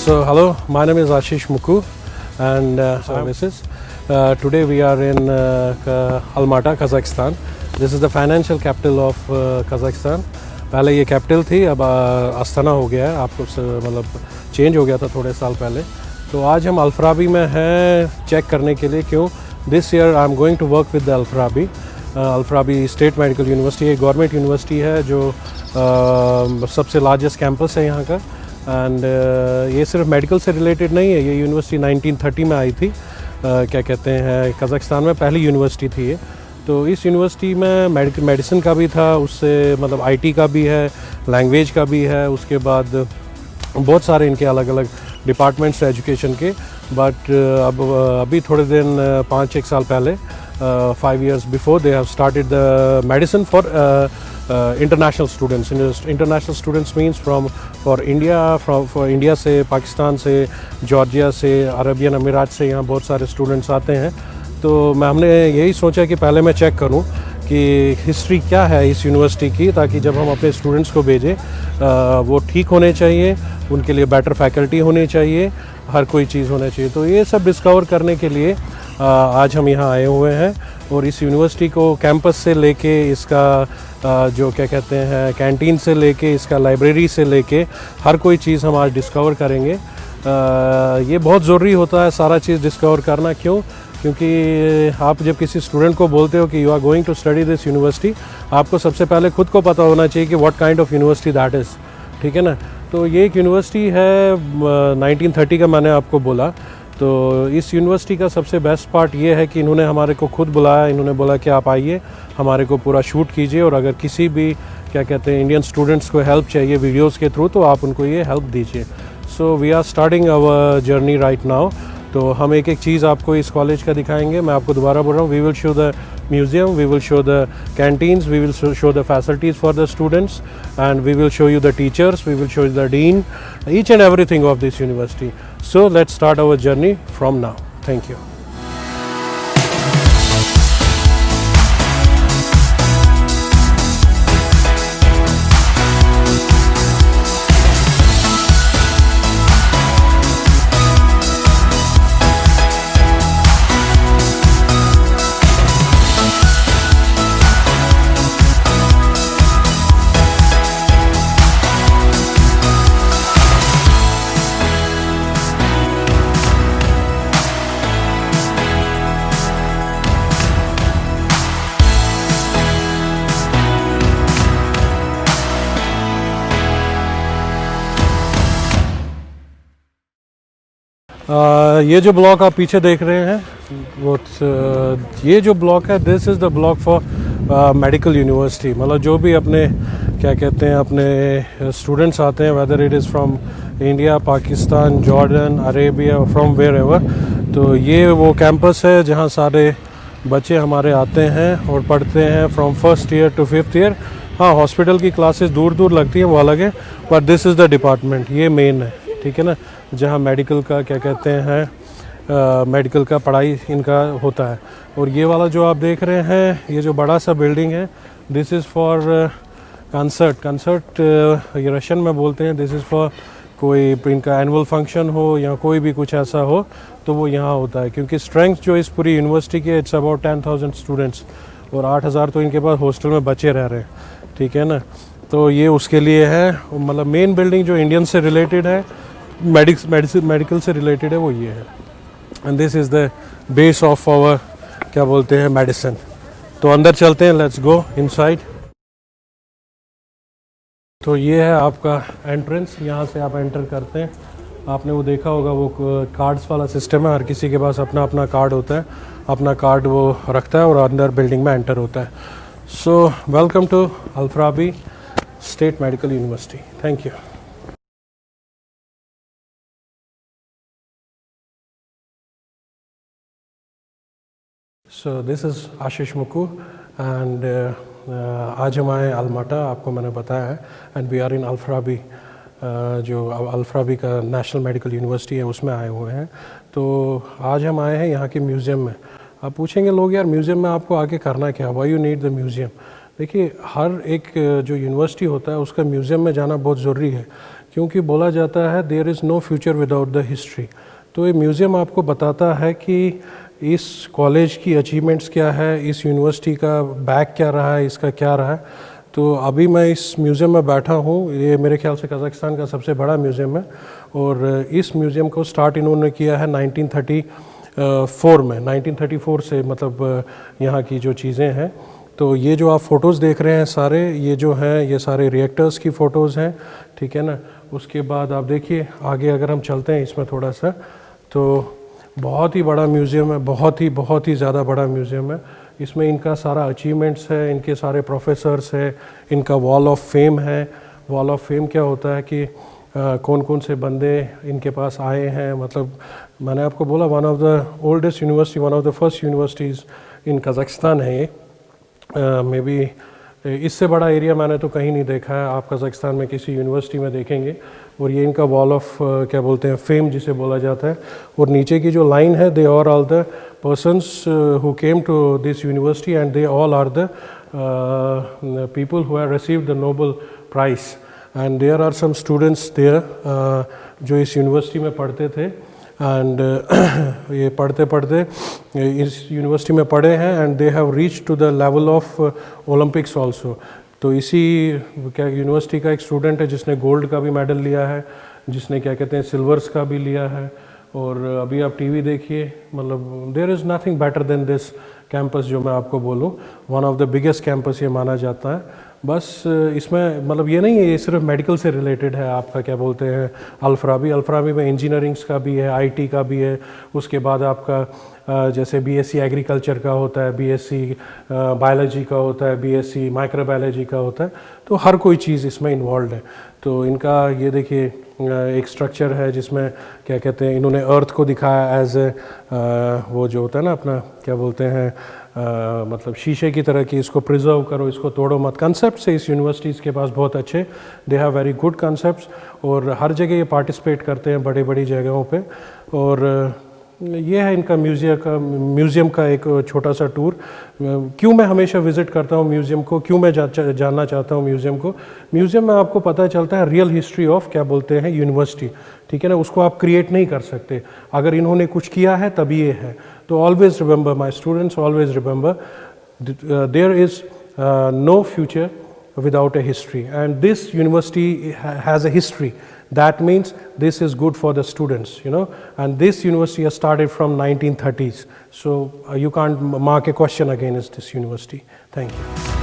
So hello, my name is Ashish Muku and services. Today we are in Almaty, Kazakhstan. This is the financial capital of Kazakhstan. पहले ये capital थी, अब Astana हो गया है, आपको मतलब चेंज हो गया था थोड़े साल पहले. तो आज हम अल-फराबी में हैं चेक करने के लिए. क्यों? This year I am going to work with the Al Farabi State Medical University. एक गवर्नमेंट यूनिवर्सिटी है जो सबसे लार्जेस्ट कैंपस है यहाँ का. एंड ये सिर्फ मेडिकल से रिलेटेड नहीं है. ये यूनिवर्सिटी 1930 में आई थी. क्या कहते हैं, कज़ाकिस्तान में पहली यूनिवर्सिटी थी ये. तो इस यूनिवर्सिटी में मेडिसिन का भी था, उससे मतलब आईटी का भी है, लैंग्वेज का भी है, उसके बाद बहुत सारे इनके अलग अलग डिपार्टमेंट्स हैं एजुकेशन के. बट अभी थोड़े दिन 5-1 साल पहले 5 years before they have started the medicine for international students. International students means for India से, पाकिस्तान से, जॉर्जिया से, अरबियन अमीरात से यहाँ बहुत सारे स्टूडेंट्स आते हैं. तो हमने यही सोचा कि पहले मैं चेक करूँ कि हिस्ट्री क्या है इस यूनिवर्सिटी की, ताकि जब हम अपने स्टूडेंट्स को भेजें वो ठीक होने चाहिए, उनके लिए बेटर फैकल्टी होनी चाहिए, हर कोई चीज़ होना चाहिए. तो ये सब डिस्कवर करने के लिए आज हम यहाँ आए हुए हैं. और इस यूनिवर्सिटी को कैंपस से लेके इसका जो क्या कहते हैं कैंटीन से लेके इसका लाइब्रेरी से लेके हर कोई चीज़ हम आज डिस्कवर करेंगे. ये बहुत ज़रूरी होता है सारा चीज़ डिस्कवर करना. क्यों? क्योंकि आप जब किसी स्टूडेंट को बोलते हो कि you are going to study this university, आपको सबसे पहले खुद को पता होना चाहिए कि what kind of university that is. ठीक है ना. तो ये एक यूनिवर्सिटी है 1930 का, मैंने आपको बोला. तो इस यूनिवर्सिटी का सबसे बेस्ट पार्ट ये है कि इन्होंने हमारे को खुद बुलाया. इन्होंने बोला कि आप आइए, हमारे को पूरा शूट कीजिए, और अगर किसी भी क्या कहते हैं इंडियन स्टूडेंट्स को हेल्प चाहिए वीडियोस के थ्रू, तो आप उनको ये हेल्प दीजिए. So we are starting our journey right now. तो हम एक एक चीज़ आपको इस कॉलेज का दिखाएंगे. मैं आपको दोबारा बोल रहा हूँ, we will show the museum, we will show the canteens, we will show the facilities for the students, and we will show you the teachers, we will show you the dean, each and everything of this university. So let's start our journey from now. Thank you. ये जो block आप पीछे देख रहे हैं वो ये जो ब्लॉक है, this is the block for medical university. मतलब जो भी अपने क्या कहते हैं अपने स्टूडेंट्स आते हैं, whether it is from India, Pakistan, Jordan, Arabia, from wherever. तो ये वो कैंपस है जहाँ सारे बच्चे हमारे आते हैं और पढ़ते हैं from 1st year to 5th year. हाँ, हॉस्पिटल की क्लासेस दूर दूर लगती हैं, वो अलग है, but this is the department. ये मेन है, ठीक है ना, जहाँ मेडिकल का क्या कहते हैं मेडिकल का पढ़ाई इनका होता है. और ये वाला जो आप देख रहे हैं, ये जो बड़ा सा बिल्डिंग है, दिस इज़ फॉर कंसर्ट ये रशियन में बोलते हैं. दिस इज़ फॉर कोई इनका एनुअल फंक्शन हो या कोई भी कुछ ऐसा हो तो वो यहाँ होता है. क्योंकि स्ट्रेंथ जो इस पूरी यूनिवर्सिटी की, इट्स अबाउट 10,000 स्टूडेंट्स, और 8,000 तो इनके पास हॉस्टल में बच्चे रह रहे हैं. ठीक है ना. तो ये उसके लिए है. मतलब मेन बिल्डिंग जो इंडियन से रिलेटेड है, मेडिकल से रिलेटेड है, वो ये है. And this is the base of our क्या बोलते हैं मेडिसिन. तो अंदर चलते हैं, लेट्स गो इनसाइड. तो ये है आपका एंट्रेंस. यहाँ से आप एंटर करते हैं. आपने वो देखा होगा, वो कार्ड्स वाला सिस्टम है. हर किसी के पास अपना अपना कार्ड होता है, अपना कार्ड वो रखता है और अंदर बिल्डिंग में एंटर होता है. So welcome to Al Farabi State Medical University. Thank you. So this is Ashish Muku and आज हम आए अलमाटा, आपको मैंने बताया है. एंड वी आर इन अल-फराबी, जो अल-फराबी का नेशनल मेडिकल यूनिवर्सिटी है, उसमें आए हुए हैं. तो आज हम आए हैं यहाँ के म्यूज़ियम में. आप पूछेंगे लोग, यार म्यूज़ियम में आपको आके करना क्या, why you need the museum. देखिए, हर एक जो यूनिवर्सिटी होता है उसका म्यूज़ियम में जाना बहुत ज़रूरी है. क्योंकि बोला जाता है there is no future without the history. तो ये म्यूज़ियम आपको बताता है कि इस कॉलेज की अचीवमेंट्स क्या है, इस यूनिवर्सिटी का बैक क्या रहा है, इसका क्या रहा है। तो अभी मैं इस म्यूज़ियम में बैठा हूँ, ये मेरे ख्याल से कज़ाकिस्तान का सबसे बड़ा म्यूज़ियम है और इस म्यूज़ियम को स्टार्ट इन्होंने किया है 1934 में। 1934 से मतलब यहाँ की जो चीज़ें हैं। तो ये जो आप फ़ोटोज़ देख रहे हैं सारे, ये जो हैं ये सारे रिएक्टर्स की फ़ोटोज़ हैं, ठीक है ना। उसके बाद आप देखिए आगे अगर हम चलते हैं इसमें थोड़ा सा, तो बहुत ही बड़ा म्यूज़ियम है, बहुत ही ज़्यादा बड़ा म्यूज़ियम है। इसमें इनका सारा अचीवमेंट्स है, इनके सारे प्रोफेसर्स है, इनका वॉल ऑफ फेम है। वॉल ऑफ फेम क्या होता है कि कौन कौन से बंदे इनके पास आए हैं। मतलब मैंने आपको बोला one of the oldest university, one of the first universities in Kazakhstan है ये। मे बी इससे बड़ा एरिया मैंने तो कहीं नहीं देखा है, आप कज़ाकिस्तान में किसी यूनिवर्सिटी में देखेंगे। और ये इनका वॉल ऑफ क्या बोलते हैं फेम जिसे बोला जाता है। और नीचे की जो लाइन है, they are all the persons who came to this university and they all are the people who have received the Nobel Prize and there are some students there जो इस यूनिवर्सिटी में पढ़ते थे एंड ये पढ़ते पढ़ते इस यूनिवर्सिटी में पढ़े हैं and they have reach to the level of Olympics also. तो इसी क्या यूनिवर्सिटी का एक स्टूडेंट है जिसने गोल्ड का भी मेडल लिया है, जिसने क्या कहते हैं सिल्वर्स का भी लिया है। और अभी आप टीवी देखिए, मतलब there is nothing better than this campus जो मैं आपको बोलूँ, one of the biggest campus ये माना जाता है। बस इसमें मतलब ये नहीं है ये सिर्फ मेडिकल से रिलेटेड है, आपका क्या बोलते हैं अल-फराबी में इंजीनियरिंग्स का भी है, आईटी का भी है। उसके बाद आपका जैसे बीएससी एग्रीकल्चर का होता है, बीएससी बायोलॉजी का होता है, बीएससी माइक्रोबायोलॉजी का होता है। तो हर कोई चीज़ इसमें इन्वॉल्व है। तो इनका ये देखिए एक स्ट्रक्चर है जिसमें क्या कहते हैं इन्होंने अर्थ को दिखाया एज ए वो जो होता है ना अपना क्या बोलते हैं मतलब शीशे की तरह कि इसको प्रिजर्व करो, इसको तोड़ो मत। कंसेप्ट से इस यूनिवर्सिटीज़ के पास बहुत अच्छे, they have very good concepts और हर जगह ये पार्टिसिपेट करते हैं बड़ी बड़ी जगहों पे। और ये है इनका म्यूज़ियम का एक छोटा सा टूर। क्यों मैं हमेशा विज़िट करता हूँ म्यूज़ियम को, क्यों मैं जानना चाहता हूँ म्यूज़ियम को। म्यूज़ियम में आपको पता चलता है रियल हिस्ट्री ऑफ क्या बोलते हैं यूनिवर्सिटी, ठीक है ना। उसको आप क्रिएट नहीं कर सकते, अगर इन्होंने कुछ किया है तभी ये है। तो always remember, my students always remember, there is no future without a history and this university has a history. That means this is good for the students, you know, and this university has started from 1930s. So you can't mark a question against this university. Thank you.